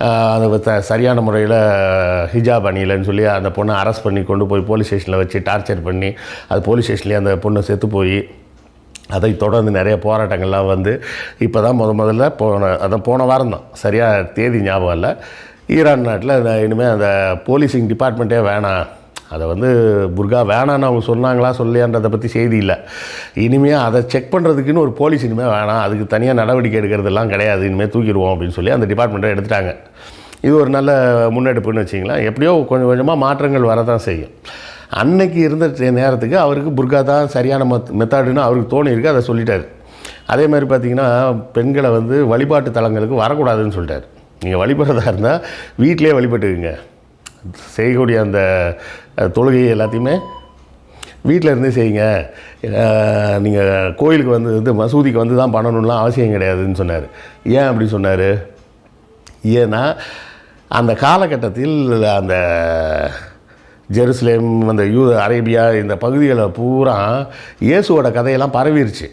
அது சரியான முறையில் ஹிஜாப் அணியலைன்னு சொல்லி அந்த பொண்ணை அரெஸ்ட் பண்ணி கொண்டு போய் போலீஸ் ஸ்டேஷனில் வச்சு டார்ச்சர் பண்ணி அது போலீஸ் ஸ்டேஷன்லேயே அந்த பொண்ணு செத்து போய் அதை தொடர்ந்து நிறைய போராட்டங்கள்லாம் வந்து இப்போ தான் முதல்ல போன வாரம் தான், சரியாக தேதி ஞாபகம் இல்லை, ஈரான் நாட்டில் இனிமேல் அந்த போலீஸிங் டிபார்ட்மெண்ட்டே வேணாம், அதை வந்து புர்கா வேணான்னு அவங்க சொன்னாங்களா சொல்லியான்றதை பற்றி செய்தி இல்லை, இனிமேல் அதை செக் பண்ணுறதுக்குன்னு ஒரு போலீஸ் இனிமேல் வேணாம், அதுக்கு தனியாக நடவடிக்கை எடுக்கிறதெல்லாம் கிடையாது, இனிமேல் தூக்கிடுவோம் அப்படின்னு சொல்லி அந்த டிபார்ட்மெண்ட்டை எடுத்துட்டாங்க. இது ஒரு நல்ல முன்னெடுப்புன்னு வச்சிங்களேன். எப்படியோ கொஞ்சம் கொஞ்சமாக மாற்றங்கள் வரதான் செய்யும். அன்னைக்கு இருந்த நேரத்துக்கு அவருக்கு புர்கா தான் சரியான மெத்தடுன்னு அவருக்கு தோணியிருக்கு, அதை சொல்லிட்டார். அதே மாதிரி பார்த்திங்கன்னா பெண்களை வந்து வழிபாட்டு தலங்களுக்கு வரக்கூடாதுன்னு சொல்லிட்டார். நீங்கள் வழிபடுறதா இருந்தால் வீட்டிலே வழிபட்டுக்குங்க, செய்யக்கூடிய அந்த தொழுகை எல்லாத்தையுமே வீட்டில் இருந்தே செய்யுங்க, நீங்கள் கோயிலுக்கு வந்து மசூதிக்கு வந்து தான் பண்ணணும்லாம் அவசியம் கிடையாதுன்னு சொன்னார். ஏன் அப்படி சொன்னார்? ஏன்னா அந்த காலகட்டத்தில் அந்த ஜெருசலேம், அந்த அரேபியா இந்த பகுதிகளை பூரா இயேசுவோட கதையெல்லாம் பரவிருச்சு.